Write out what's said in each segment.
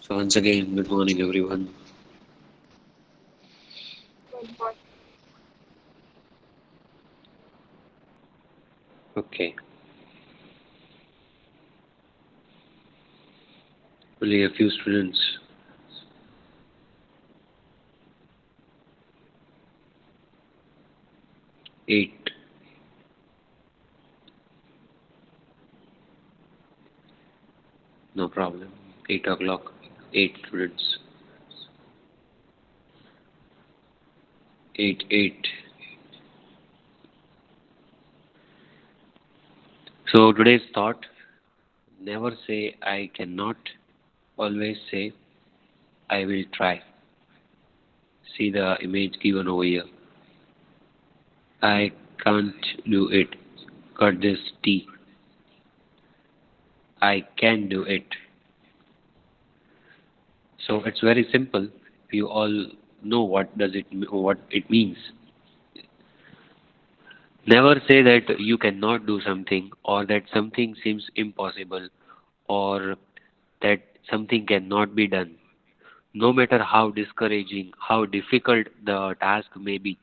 So once again, good morning everyone. Okay, only a few students. 8, no problem. 8 o'clock, 8 students. 8, 8. So today's thought, never say I cannot, always say I will try. See the image given over here. I can't do it. Cut this T. I can do it. So it's very simple. You all know what it means. Never say that you cannot do something or that something seems impossible or that something cannot be done. No matter how discouraging, how difficult the task may be,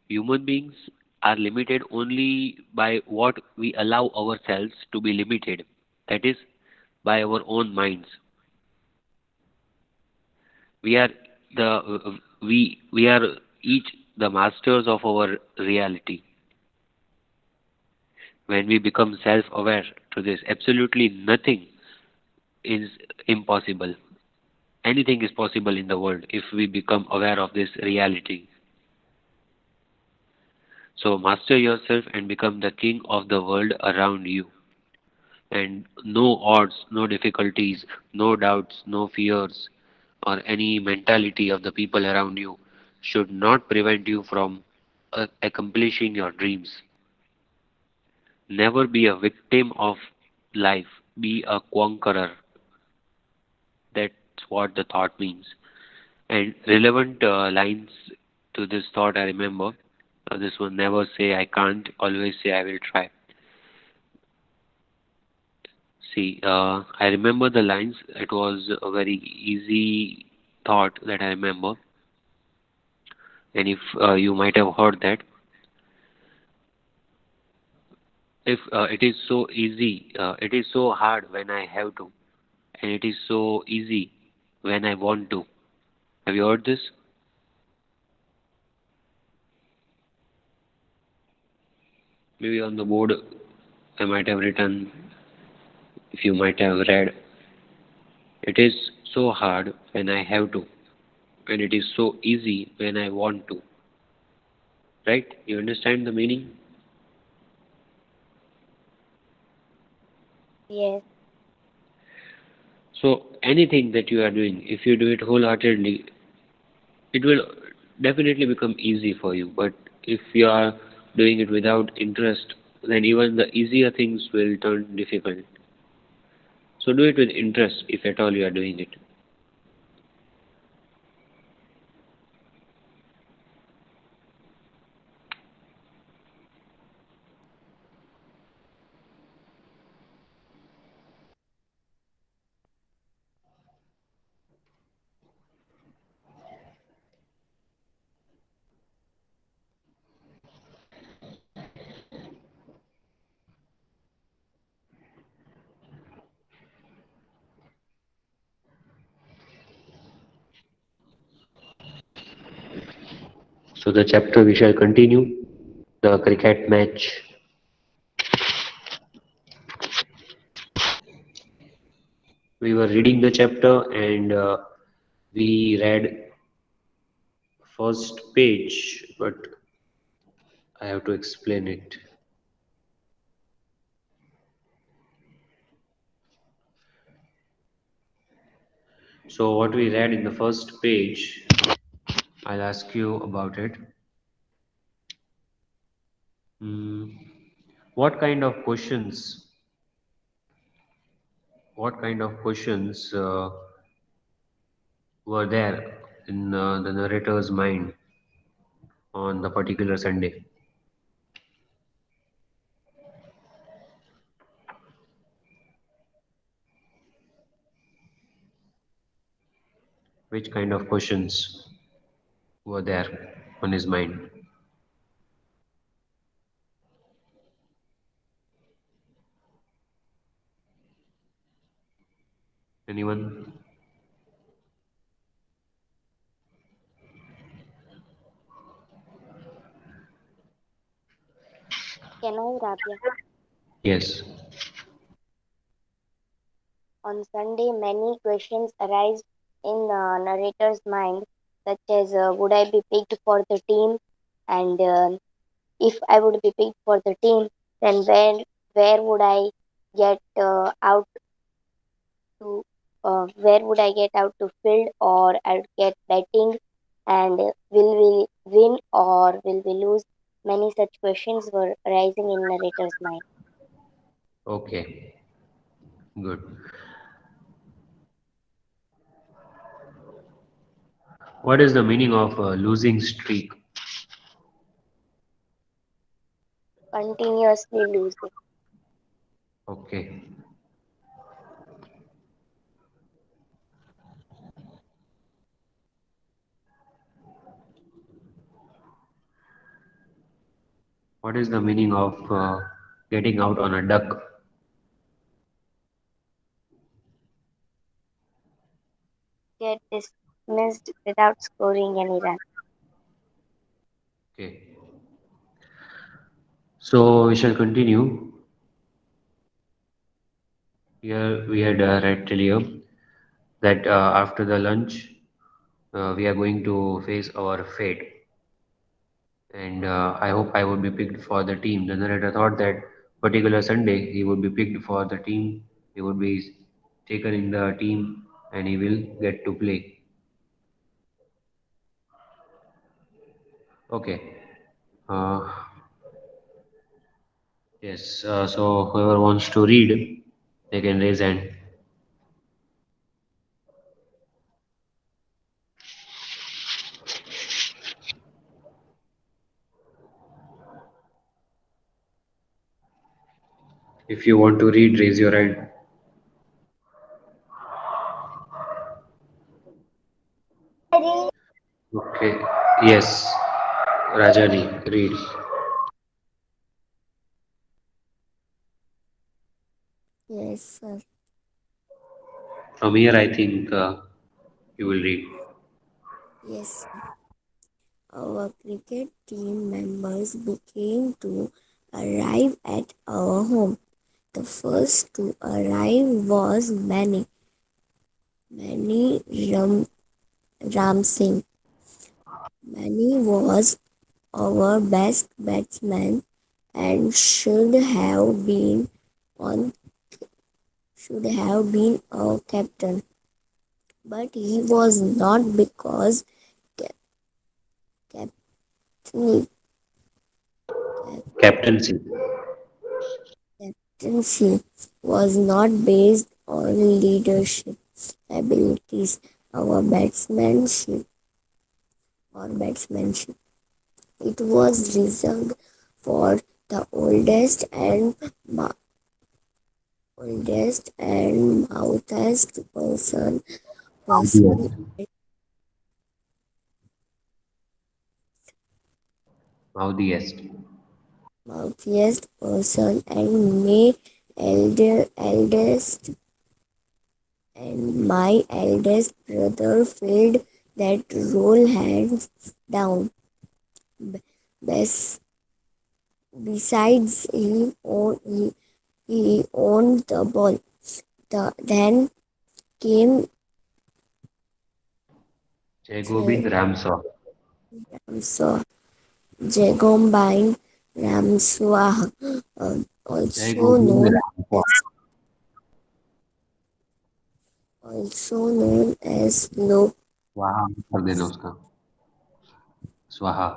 human beings are limited only by what we allow ourselves to be limited. That is, by our own minds. We are we are each the masters of our reality. When we become self-aware to this, absolutely nothing is impossible. Anything is possible in the world if we become aware of this reality. So master yourself and become the king of the world around you. And no odds, no difficulties, no doubts, no fears, or any mentality of the people around you should not prevent you from accomplishing your dreams. Never be a victim of life. Be a conqueror. That's what the thought means. And relevant lines to this thought I remember. This one, never say I can't, always say I will try. See, I remember the lines. It was a very easy thought that I remember. And if you might have heard that, if it is so easy, it is so hard when I have to, and it is so easy when I want to. Have you heard this? Maybe on the board I might have written, if you might have read, it is so hard when I have to, and it is so easy when I want to. Right? You understand the meaning? Yes, So anything that you are doing, if you do it wholeheartedly, it will definitely become easy for you. But if you are doing it without interest, then even the easier things will turn difficult. So do it with interest if at all you are doing it. So the chapter we shall continue, the cricket match. We were reading the chapter and we read first page, but I have to explain it. So what we read in the first page, I'll ask you about it. Hmm. What kind of questions? What kind of questions were there in the narrator's mind on the particular Sunday? Which kind of questions were there on his mind? Anyone? Can I, Rabia? Yes. On Sunday, many questions arise in the narrator's mind, such as would I be picked for the team? And if I would be picked for the team, then where would I get out to? Where would I get out to field, or I'd get betting? And will we win or will we lose? Many such questions were arising in narrator's mind. Okay. Good. What is the meaning of a losing streak? Continuously losing. Okay. What is the meaning of getting out on a duck? Get dismissed without scoring any run. Okay. So we shall continue. Here we had read earlier that after the lunch we are going to face our fate, and I hope I would be picked for the team. The narrator thought that particular Sunday he would be picked for the team, he would be taken in the team, and he will get to play. Okay. Uh, yes. So whoever wants to read, they can raise hand. If you want to read, raise your hand. Okay. Yes. Rajani, read. Yes, sir. From here, I think you will read. Yes, sir. Our cricket team members began to arrive at our home. The first to arrive was Mani Ram Singh. Mani was our best batsman and on should have been our captain. But he was not because captain, Captaincy. captaincy was not based on leadership abilities our batsmanship. It was reserved for the oldest and mouthiest person Mouthiest. Mouthiest. and may eldest and my eldest brother filled that role hands down. Bes- Besides, he owned the ball. Then came Jai J- Gobind Ramsaw. Ramshaw, Jagombind Ramswah, Jai also Gobind known Ramsaw. as also known as Lok Swaha कर देना उसका. Swaha.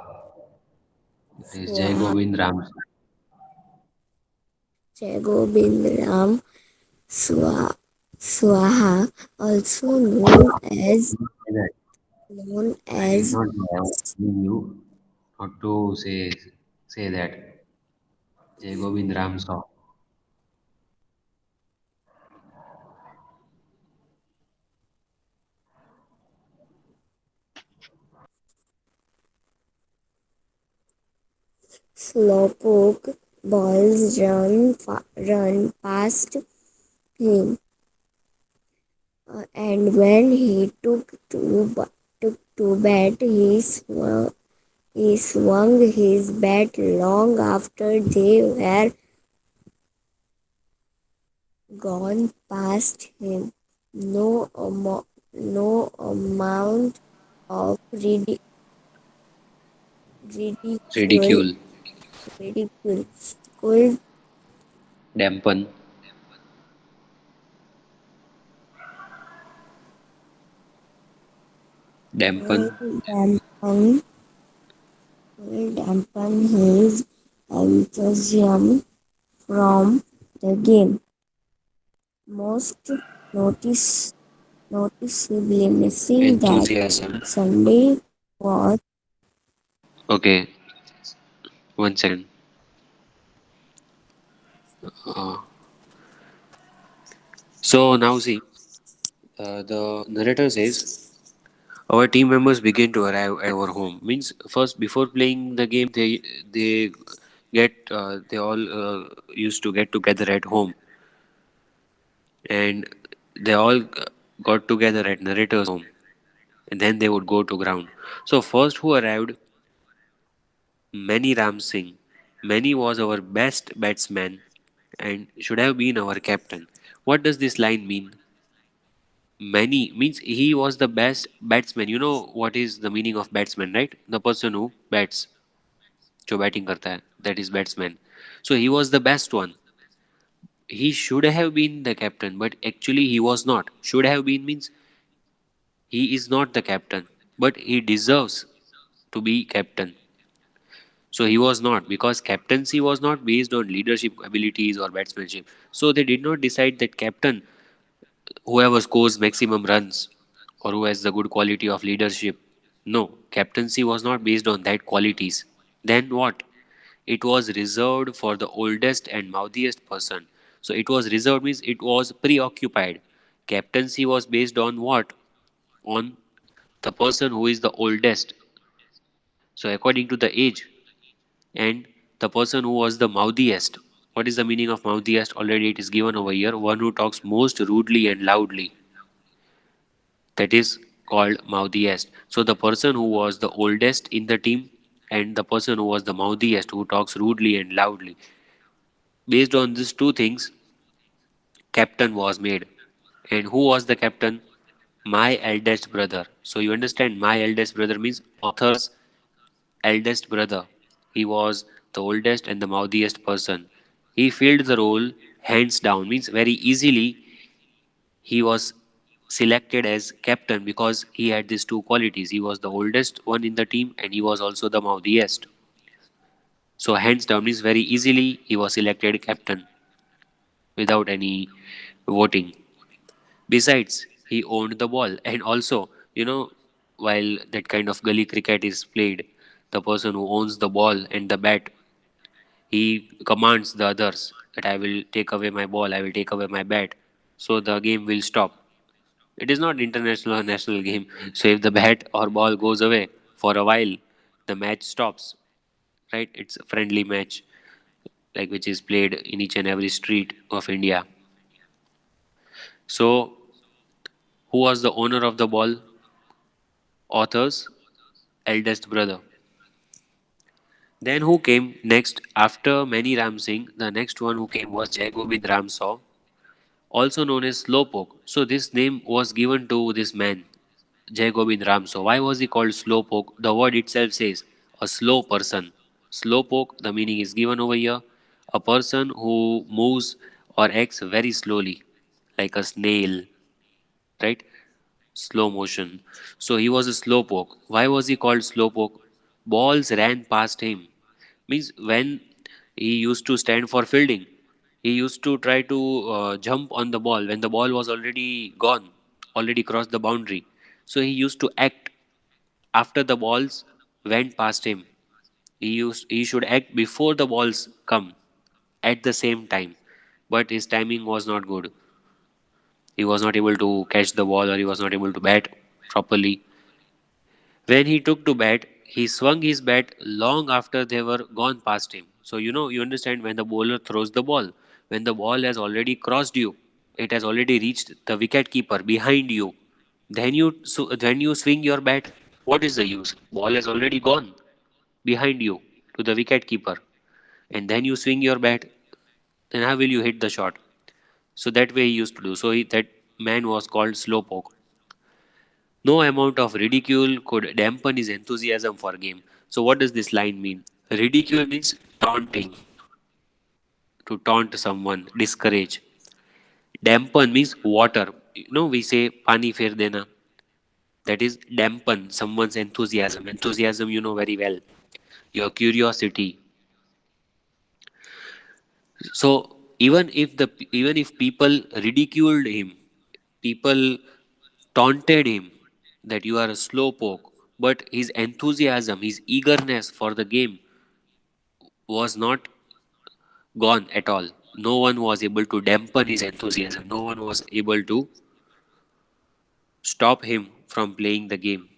It is Jai Swaha, Gobind Ramsaw. Jagobind Ram Swaha, also Say that. known I did as not know. I was telling you not to say that. Jai Gobind Ramsaw. slowpoke balls run past him, and when he took to bat, he swung his bat long after they were gone past him. No amount of ridicule, Ridicule, ridicule could, dampen, dampen could dampen, could dampen his enthusiasm from the game. Most notice, noticeably missing that enthusiasm. Sunday was Okay, 1 second. Uh, so now see, the narrator says our team members began to arrive at our home. Means first before playing the game, they they all used to get together at home, and they all got together at narrator's home, and then they would go to ground. So first who arrived, Mani Ram Singh. Mani was our best batsman and should have been our captain. What does this line mean? Many means he was the best batsman. You know what is the meaning of batsman, right? The person who bats, जो batting करता है, that is batsman. So he was the best one. He should have been the captain, but actually he was not. Should have been means he is not the captain, but he deserves to be captain. So he was not, because captaincy was not based on leadership abilities or batsmanship. So they did not decide that captain, whoever scores maximum runs or who has the good quality of leadership. No, captaincy was not based on that qualities. Then what? It was reserved for the oldest and mouthiest person. So it was reserved means it was preoccupied. Captaincy was based on what? On the person who is the oldest. So according to the age, and the person who was the mouthiest. What is the meaning of mouthiest? Already it is given over here. One who talks most rudely and loudly. That is called mouthiest. So the person who was the oldest in the team and the person who was the mouthiest who talks rudely and loudly. Based on these two things, captain was made. And who was the captain? My eldest brother. So you understand, my eldest brother means author's eldest brother. He was the oldest and the mouthiest person. He filled the role hands down, means very easily he was selected as captain because he had these two qualities. He was the oldest one in the team and he was also the mouthiest. So hands down means very easily he was selected captain without any voting. Besides, he owned the ball, and also, while that kind of gully cricket is played, the person who owns the ball and the bat, he commands the others that I will take away my ball, I will take away my bat, so the game will stop. It is not international or national game, so if the bat or ball goes away for a while, the match stops. Right? It's a friendly match, like which is played in each and every street of India. So, who was the owner of the ball? Author's eldest brother. Then who came next after Mani Ram Singh? The next one who came was Jai Gobind Ram Saw, also known as Slowpoke. So this name was given to this man, Jai Gobind Ram Saw. Why was he called Slowpoke? The word itself says a slow person. Slowpoke, the meaning is given over here, a person who moves or acts very slowly, like a snail, right? Slow motion. So he was a slowpoke. Why was he called slowpoke? Balls ran past him. Means when he used to stand for fielding, he used to try to jump on the ball when the ball was already gone, already crossed the boundary. So he used to act after the balls went past him. He should act before the balls come at the same time, but his timing was not good. He was not able to catch the ball or he was not able to bat properly. When he took to bat, he swung his bat long after they were gone past him. So you understand when the bowler throws the ball, when the ball has already crossed you, it has already reached the wicket keeper behind you. Then you swing your bat. What is the use? Ball has already gone behind you to the wicket keeper, and then you swing your bat. Then how will you hit the shot? So that way he used to do. That man was called slowpoke. No amount of ridicule could dampen his enthusiasm for game. So what does this line mean? Ridicule means taunting, to taunt someone, discourage. Dampen means water. We say pani fer dena. That is dampen someone's enthusiasm. Enthusiasm, you know very well. Your curiosity. So even if people ridiculed him, people taunted him that you are a slowpoke, but his enthusiasm, his eagerness for the game was not gone at all. No one was able to dampen his enthusiasm. No one was able to stop him from playing the game,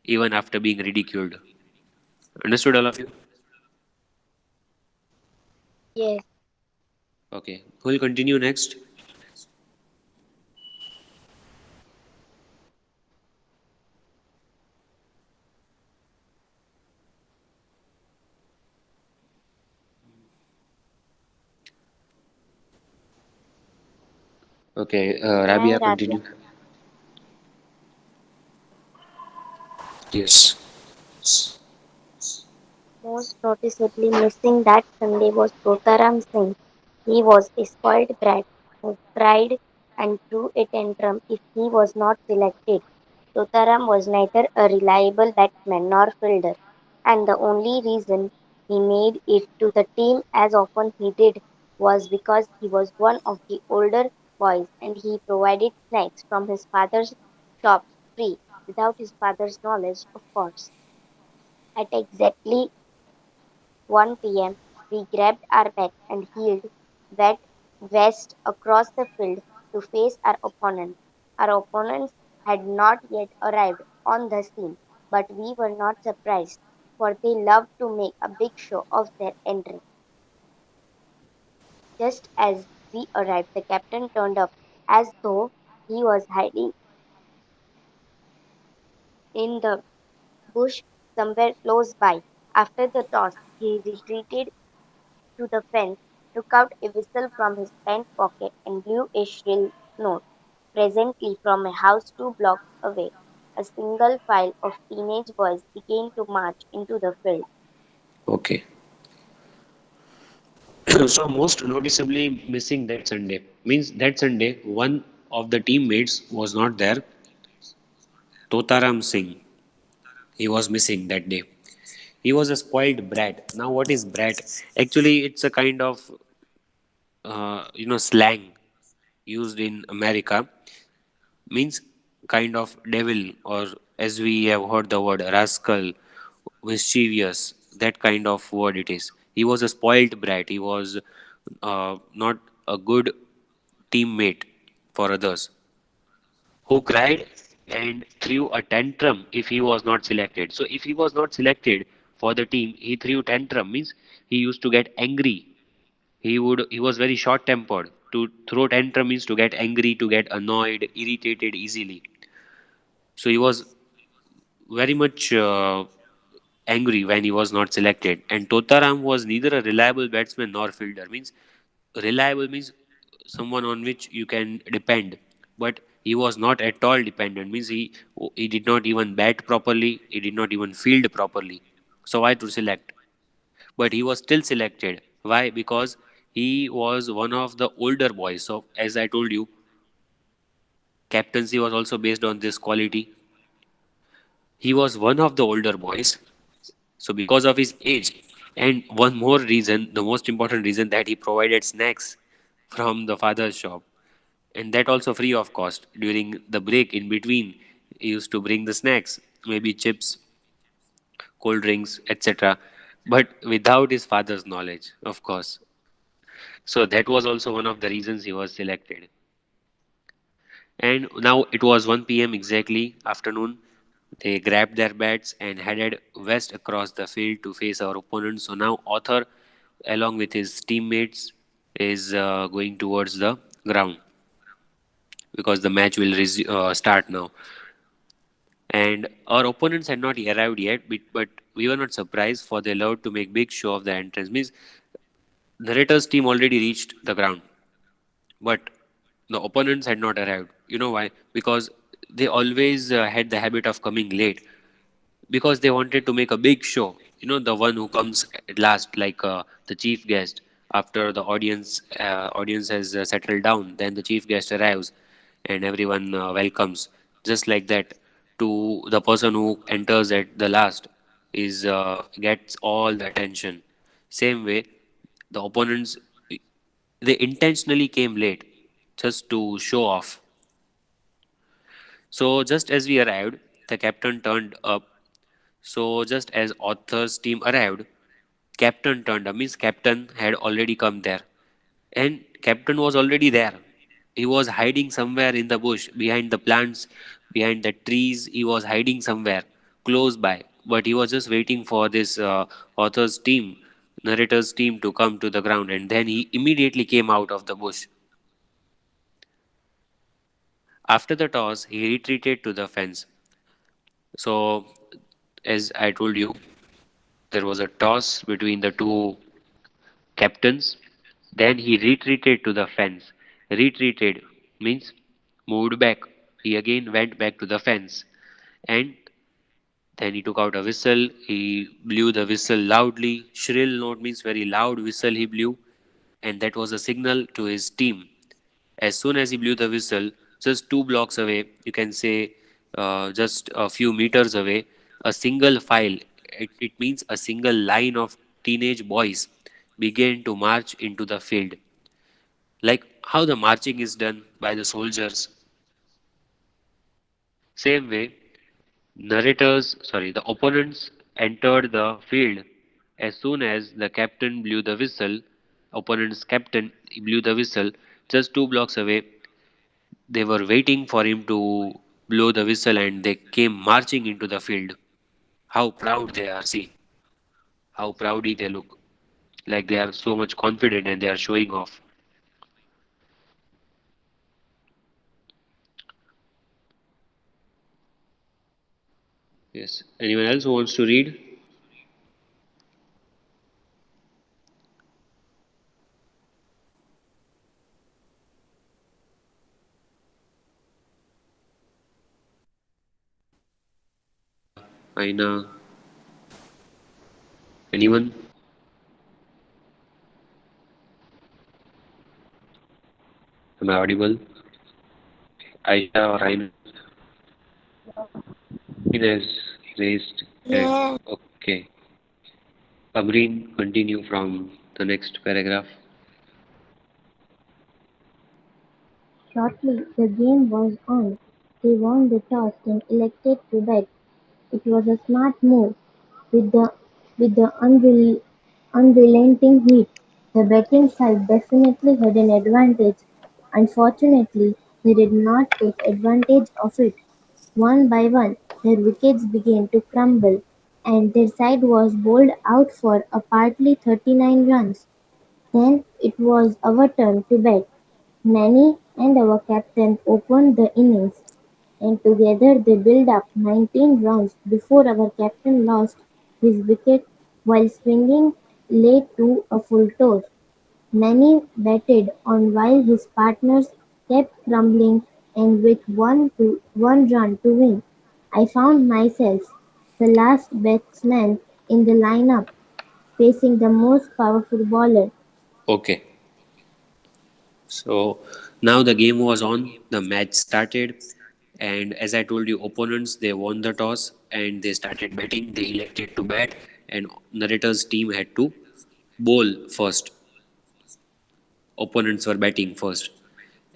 even after being ridiculed. Understood, all of you? Yes. Okay. Who will continue next? Okay. Can Rabia, I, Rabia? continue. Yes. Most noticeably missing that Sunday was Totaram Singh. He was a spoiled brat who cried and threw a tantrum if he was not selected. Totaram was neither a reliable batsman nor fielder, and the only reason he made it to the team as often he did was because he was one of the older boys and he provided snacks from his father's shop free, without his father's knowledge, of course. At exactly 1 p.m., we grabbed our bats and heeled wet west across the field to face our opponents. Our opponents had not yet arrived on the scene, but we were not surprised, for they loved to make a big show of their entrance. Just as we arrived, the captain turned up as though he was hiding in the bush somewhere close by. After the toss, he retreated to the fence, took out a whistle from his pant pocket, and blew a shrill note. Presently, from a house 2 blocks away, a single file of teenage boys began to march into the field. Okay. So most noticeably missing that Sunday means that Sunday one of the teammates was not there. Totaram Singh. He was missing that day. He was a spoiled brat. Now, what is brat? Actually, it's a kind of slang used in America. Means kind of devil, or as we have heard the word rascal, mischievous. That kind of word it is. He was a spoiled brat. He was not a good teammate for others, who cried and threw a tantrum if he was not selected. So if he was not selected for the team, he threw tantrum means he used to get angry. He was very short tempered. To throw tantrum means to get angry, to get annoyed, irritated easily. So he was very much angry when he was not selected. And Totaram was neither a reliable batsman nor fielder. Means reliable means someone on which you can depend, but he was not at all dependent. Means he did not even bat properly. He did not even field properly. So why to select? But he was still selected. Why? Because he was one of the older boys. So as I told you, captaincy was also based on this quality. He was one of the older boys. So because of his age, and one more reason, the most important reason, that he provided snacks from the father's shop, and that also free of cost. During the break in between, he used to bring the snacks, maybe chips, cold drinks, etc. But without his father's knowledge, of course. So that was also one of the reasons he was selected. And now it was 1 p.m. exactly, afternoon. They grabbed their bats and headed west across the field to face our opponent. So now Arthur, along with his teammates, is going towards the ground because the match will start now. And our opponents had not arrived yet, but we were not surprised, for they loved to make big show of the entrance. Means narrator's team already reached the ground, but the opponents had not arrived. You know why? Because they always had the habit of coming late, because they wanted to make a big show. You know, the one who comes at last, like the chief guest. After the audience has settled down, then the chief guest arrives, and everyone welcomes. Just like that, to the person who enters at the last is gets all the attention. Same way, the opponents, they intentionally came late just to show off. So just as we arrived, the captain turned up. So just as author's team arrived, captain turned up. Means captain had already come there, and captain was already there. He was hiding somewhere in the bush, behind the plants, behind the trees. He was hiding somewhere close by, but he was just waiting for this author's team, narrator's team, to come to the ground, and then he immediately came out of the bush. After the toss, he retreated to the fence. So, as I told you, there was a toss between the two captains. Then he retreated to the fence. Retreated means moved back. He again went back to the fence. And then he took out a whistle. He blew the whistle loudly. Shrill note means very loud whistle he blew. And that was a signal to his team. As soon as he blew the whistle, just 2 blocks away, you can say just a few meters away, a single file, it means a single line of teenage boys, began to march into the field. Like how the marching is done by the soldiers. Same way, the opponents entered the field as soon as the captain blew the whistle. Opponent's captain blew the whistle just 2 blocks away. They were waiting for him to blow the whistle, and they came marching into the field. How proud they are, see, how proudy they look. Like they are so much confident and they are showing off. Yes. Anyone else who wants to read? Priya, Aina, anyone? Am I audible? Aisha or Aina? Amreen has raised hand. Yeah. Okay. Amreen, continue from the next paragraph. Shortly the game was on. They won the toss and elected to bat. It was a smart move with the unrelenting heat. The batting side definitely had an advantage. Unfortunately, they did not take advantage of it. One by one, their wickets began to crumble, and their side was bowled out for a paltry 39 runs. Then it was our turn to bat. Nani and our captain opened the innings, and together they built up 19 runs before our captain lost his wicket while swinging late to a full toss. Nani batted on while his partners kept crumbling, and with one run to win, I found myself the last batsman in the lineup, facing the most powerful bowler. Okay. So now the game was on, the match started, and as I told you, opponents, they won the toss and they started batting. They elected to bat, and narrator's team had to bowl first. Opponents were batting first,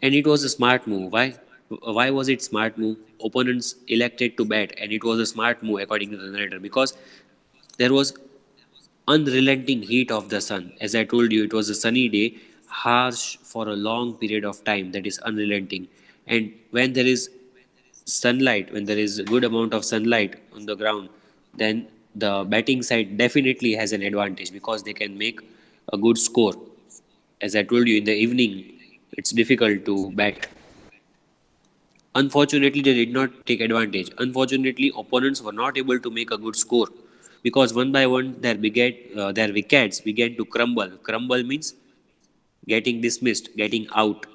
and it was a smart move. Why? Why was it smart move? Opponents elected to bat, and it was a smart move according to the narrator, because there was unrelenting heat of the sun. As I told you, it was a sunny day, harsh for a long period of time, that is unrelenting. And when there is sunlight, when there is a good amount of sunlight on the ground, then the batting side definitely has an advantage because they can make a good score. As I told you, in the evening, it's difficult to bat. Unfortunately, they did not take advantage. Unfortunately, opponents were not able to make a good score because one by one their wickets began to crumble. Crumble means getting dismissed, getting out,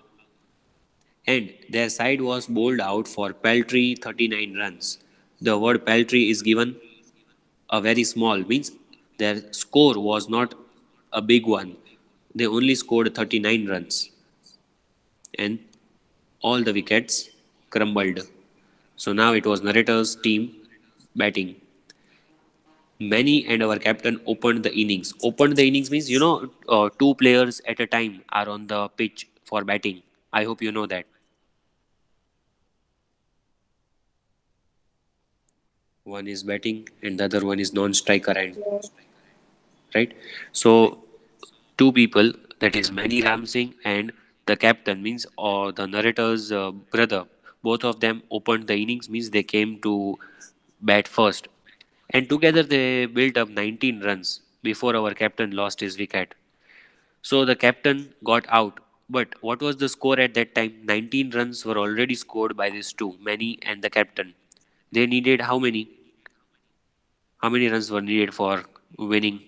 and their side was bowled out for paltry 39 runs. The word paltry is given a very small, means their score was not a big one. They only scored 39 runs and all the wickets crumbled. So now it was narrator's team batting. Many and our captain opened the innings. Opened the innings means, two players at a time are on the pitch for batting. I hope you know that. One is batting and the other one is non-striker end, Yes, right? So two people, that is Mani Ram Singh and the captain, means or the narrator's brother. Both of them opened the innings, means they came to bat first, and together they built up 19 runs before our captain lost his wicket. So the captain got out. But what was the score at that time? 19 runs were already scored by these two, Mani and the captain. They needed how many? How many runs were needed for winning?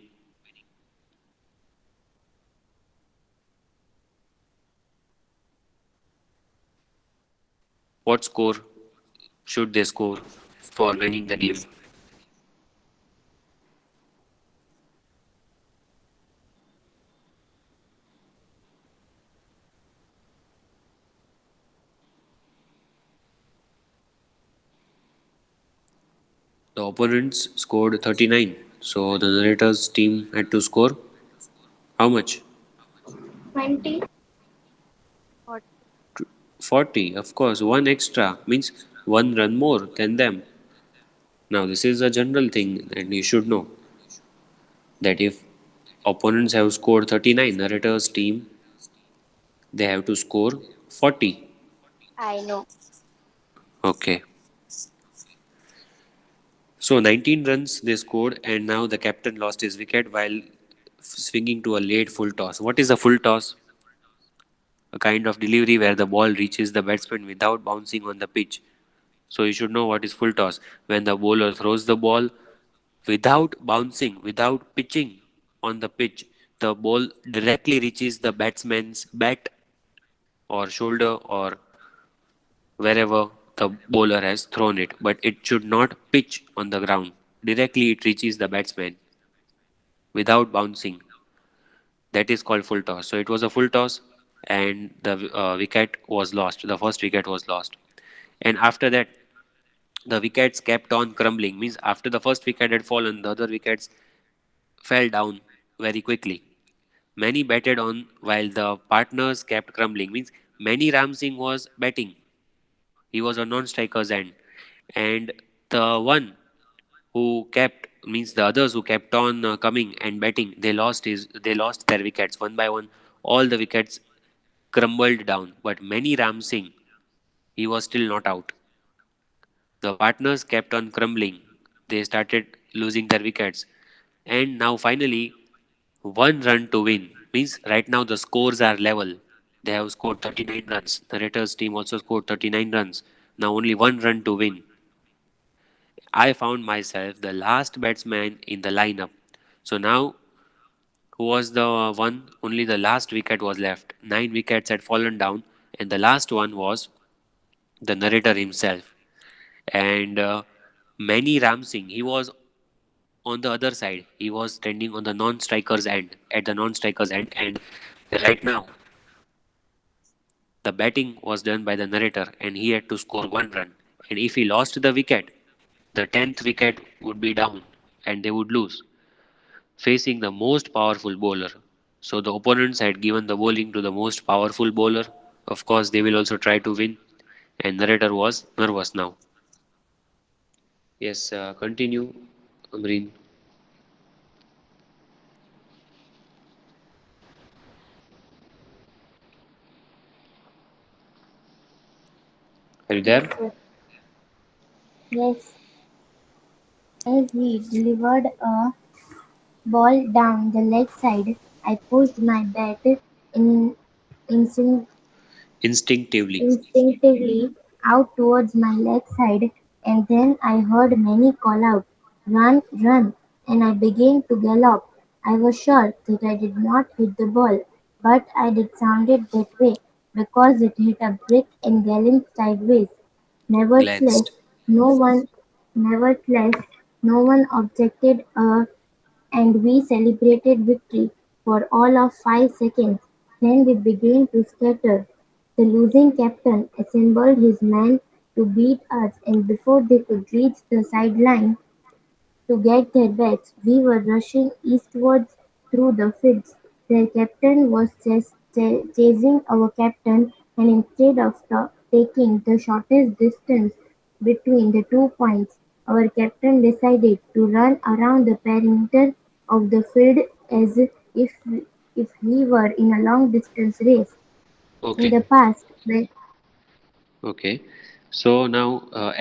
What score should they score for winning the game? The opponents scored 39. So the narrator's team had to score how much? 20. 40. Of course, one extra means one run more than them. Now, this is a general thing, and you should know that if opponents have scored 39, narrator's team they have to score 40. I know. Okay. So 19 runs they scored, and now the captain lost his wicket while swinging to a late full toss. What is a full toss? A kind of delivery where the ball reaches the batsman without bouncing on the pitch. So you should know what is full toss. When the bowler throws the ball without bouncing, without pitching on the pitch, the ball directly reaches the batsman's bat or shoulder or wherever the bowler has thrown it, but it should not pitch on the ground. Directly it reaches the batsman without bouncing. That is called full toss. So it was a full toss, and the wicket was lost. The first wicket was lost. And after that, the wickets kept on crumbling. Means after the first wicket had fallen, the other wickets fell down very quickly. Many batted on while the partners kept crumbling. Means Many Ram Singh was batting. He was a non-striker's end, and the one who kept, means the others who kept on coming and batting, they lost their wickets one by one. All the wickets crumbled down, but Many Ram Singh, he was still not out. The partners kept on crumbling. They started losing their wickets, and now finally one run to win, means right now the scores are level. They have scored 39 runs. The Raiders team also scored 39 runs. Now only one run to win. I found myself the last batsman in the lineup. So now, who was the one? Only the last wicket was left. 9 wickets had fallen down, and the last one was the narrator himself. And Many Ram Singh, he was on the other side. He was standing on the non-striker's end, at the non-striker's end, and right now the batting was done by the narrator, and he had to score one run. And if he lost the wicket, the 10th wicket would be down, and they would lose, facing the most powerful bowler. So the opponents had given the bowling to the most powerful bowler. Of course, they will also try to win, and narrator was nervous now. Yes, continue, Amreen. Are you there? Yes, as he delivered a ball down the leg side, I pushed my bat in, instinct, Instinctively. instinctively out towards my leg side, and then I heard many call out, "Run, run!" and I began to gallop. I was sure that I did not hit the ball, but I did sounded that way because it hit a brick and glanced sideways. Nevertheless, Glanced. no one, nevertheless, no one objected, and we celebrated victory for all of 5 seconds. Then we began to scatter. The losing captain assembled his men to beat us, and before they could reach the sideline to get their bats, we were rushing eastwards through the fields. Their captain was chasing our captain, and instead of taking the shortest distance between the 2 points, our captain decided to run around the perimeter of the field as if he were in a long distance race. In Okay. the past, the Okay. So now,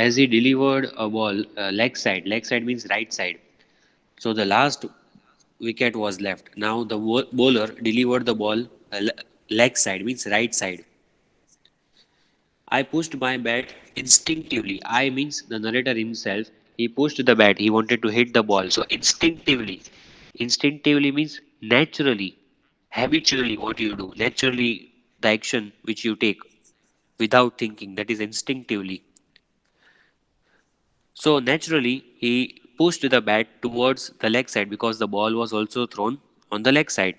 as he delivered a ball, leg side means right side. So the last wicket was left. Now the bowler delivered the ball leg side means right side. I pushed my bat instinctively. I means the narrator himself. He pushed the bat. He wanted to hit the ball. So instinctively. Instinctively means naturally, habitually what you do. Naturally the action which you take without thinking. That is instinctively. So naturally he pushed the bat towards the leg side because the ball was also thrown on the leg side.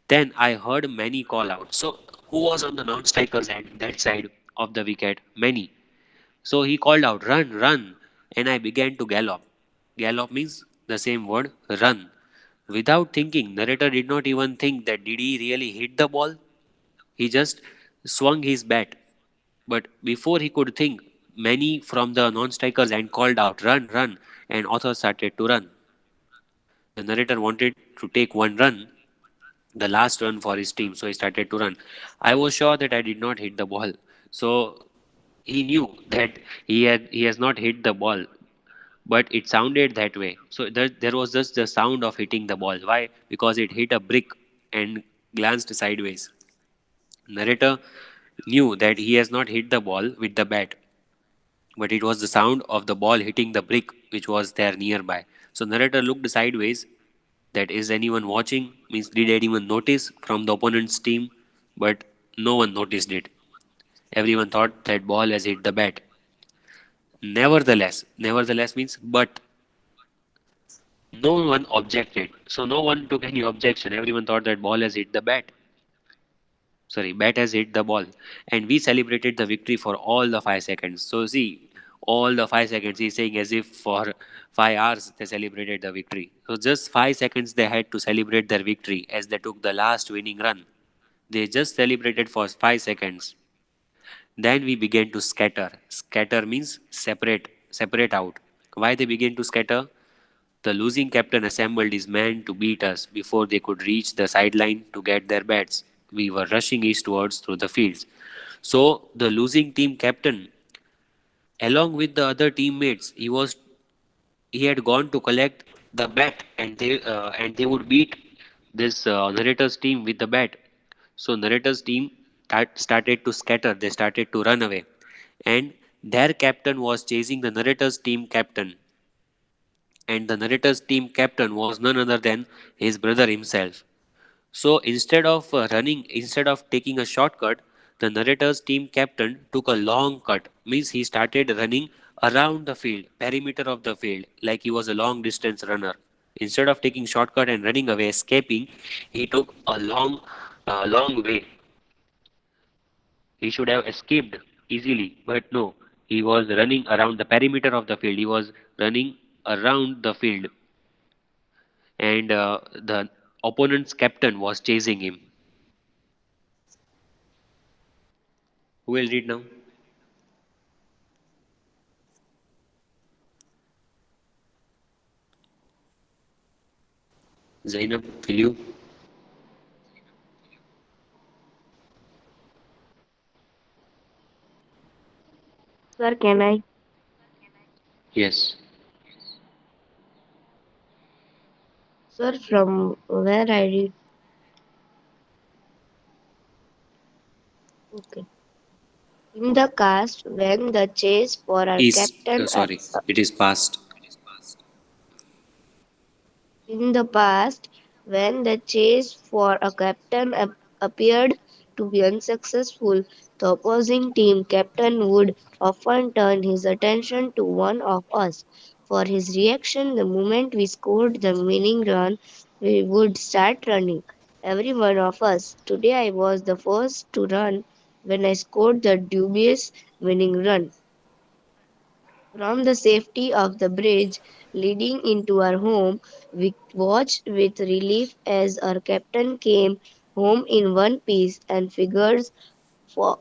Then I heard many call out. So who was on the non-striker's end, that side of the wicket? Many. So he called out, "Run, run!" And I began to gallop. Gallop means the same word, run. Without thinking, narrator did not even think that did he really hit the ball. He just swung his bat. But before he could think, many from the non-strikers end called out, "Run, run!" And author started to run. The narrator wanted to take one run, the last run for his team, so he started to run. I was sure that I did not hit the ball. So he knew that he has not hit the ball, but it sounded that way. So there was just the sound of hitting the ball. Why? Because it hit a brick and glanced sideways. Narrator knew that he has not hit the ball with the bat, but it was the sound of the ball hitting the brick which was there nearby. So narrator looked sideways, that is anyone watching, means did anyone notice from the opponent's team, but no one noticed it. Everyone thought that ball has hit the bat. Nevertheless means but no one objected. So no one took any objection. Everyone thought that ball has hit the bat. Sorry, bat has hit the ball. And we celebrated the victory for all the 5 seconds. So see, all the 5 seconds, he's saying as if for 5 hours they celebrated the victory. So just 5 seconds they had to celebrate their victory as they took the last winning run. They just celebrated for 5 seconds. Then we began to scatter. Scatter means separate out. Why they began to scatter? The losing captain assembled his men to beat us before they could reach the sideline to get their bats. We were rushing eastwards through the fields. So the losing team captain, along with the other teammates, he had gone to collect the bat, and they would beat this narrator's team with the bat. So narrator's team started to scatter. They started to run away, and their captain was chasing the narrator's team captain, and the narrator's team captain was none other than his brother himself. So instead of taking a shortcut, the narrator's team captain took a long cut. Means he started running around the field, perimeter of the field, like he was a long distance runner. Instead of taking shortcut and running away, escaping, he took a long way. He should have escaped easily, but no. He was running around the perimeter of the field. He was running around the field, and the opponent's captain was chasing him. Who will read now? Zainab, will you? Sir, can I? Yes. Sir, from where I read. Okay. In the cast, when the chase for our Is captain sorry, it is past. in the past, when the chase for a captain appeared to be unsuccessful, the opposing team captain would often turn his attention to one of us. For his reaction, the moment we scored the winning run, we would start running. Every one of us. Today I was the first to run when I scored the dubious winning run. From the safety of the bridge leading into our home, we watched with relief as our captain came home in one piece and figures fo-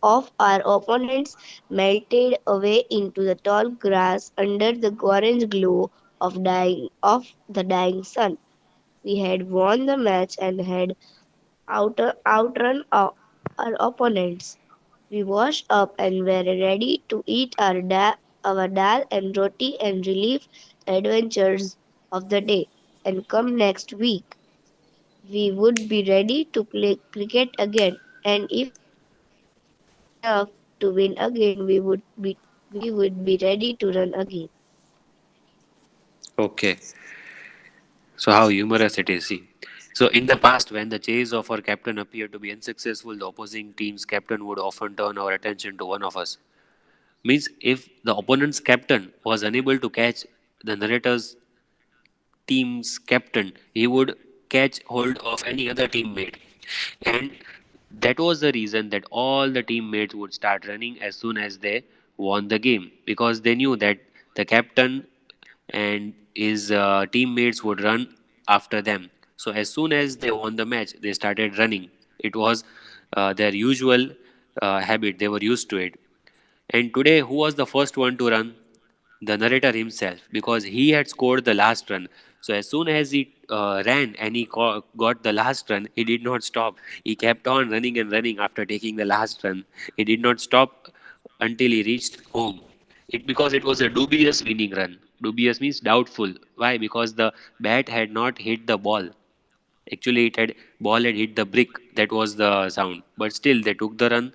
of our opponents melted away into the tall grass under the orange glow of the dying sun. We had won the match and had outrun our opponents. We washed up and were ready to eat our dal and roti and relive the adventures of the day. And come next week, we would be ready to play cricket again. And if we were lucky enough to win again, we would be ready to run again. Okay. So how humorous it is. See. So in the past, when the chase of our captain appeared to be unsuccessful, the opposing team's captain would often turn our attention to one of us. Means if the opponent's captain was unable to catch the narrator's team's captain, he would catch hold of any other teammate. And that was the reason that all the teammates would start running as soon as they won the game, because they knew that the captain and his teammates would run after them. So as soon as they won the match, they started running. It was their usual habit. They were used to it. And today, who was the first one to run? The narrator himself, because he had scored the last run. So as soon as he ran and he got the last run, he did not stop. He kept on running and running after taking the last run. He did not stop until he reached home. It because it was a dubious winning run. Dubious means doubtful. Why? Because the bat had not hit the ball. Actually, it had ball had hit the brick. That was the sound. But still, they took the run.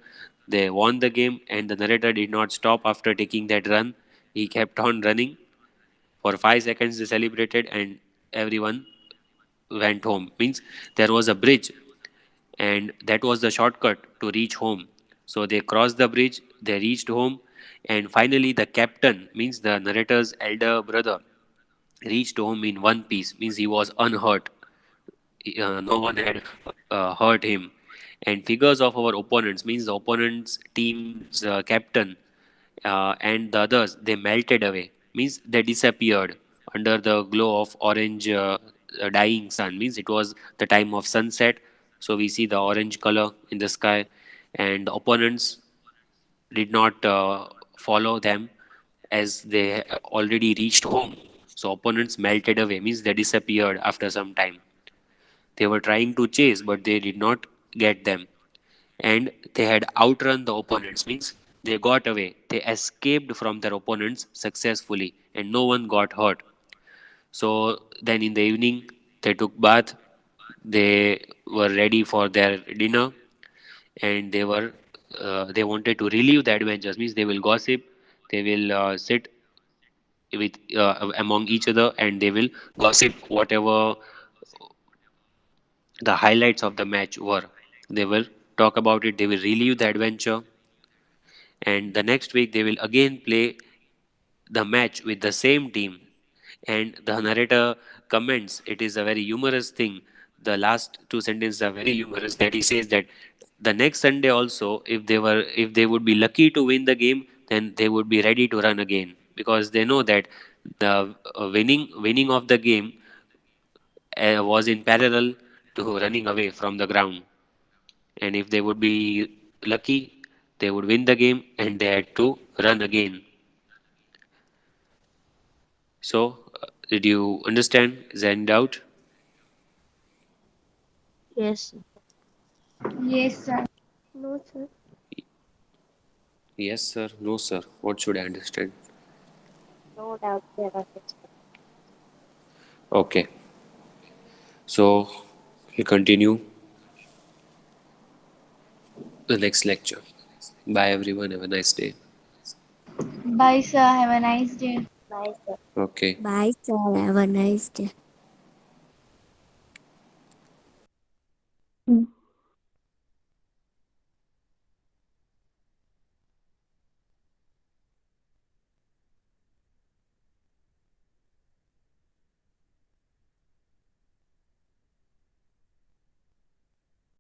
They won the game, and the narrator did not stop after taking that run. He kept on running for 5 seconds. They celebrated, and everyone went home. Means there was a bridge, and that was the shortcut to reach home. So they crossed the bridge. They reached home, and finally, the captain means the narrator's elder brother reached home in one piece. Means he was unhurt. No one had hurt him. And figures of our opponents means the opponent's team's captain and the others, they melted away. Means they disappeared under the glow of orange dying sun. Means it was the time of sunset. So we see the orange color in the sky, and the opponents did not follow them as they already reached home. So opponents melted away. Means they disappeared after some time. They were trying to chase, but they did not get them. And they had outrun the opponents, means they got away. They escaped from their opponents successfully, and no one got hurt. So then in the evening, they took bath. They were ready for their dinner, and they wanted to relive the adventures. Means they will gossip. They will sit with among each other, and they will gossip whatever the highlights of the match were. They will talk about it, they will relive the adventure, and the next week they will again play the match with the same team. And the narrator comments, it is a very humorous thing. The last two sentences are very humorous, that he says that the next Sunday also, if they would be lucky to win the game, then they would be ready to run again, because they know that the winning of the game was in parallel to running away from the ground. And if they would be lucky, they would win the game and they had to run again. So, did you understand? Is there any doubt? Yes. Yes, sir. No, sir. Yes, sir. No, sir. What should I understand? No doubt there are such. Okay, so we'll continue the next lecture. Bye, everyone. Have a nice day. Bye, sir. Have a nice day. Bye, sir. Okay. Bye, sir. Have a nice day.